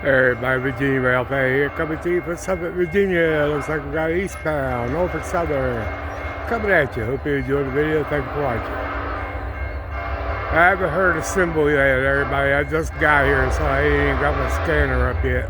Everybody, Va.Railfan here, coming to you from Suffolk, Virginia. Looks like we got Eastbound, Norfolk Southern, coming at you. Hope you enjoyed the video. Thank you for watching. I haven't heard a symbol yet, everybody. I just got here, so I ain't even got my scanner up yet.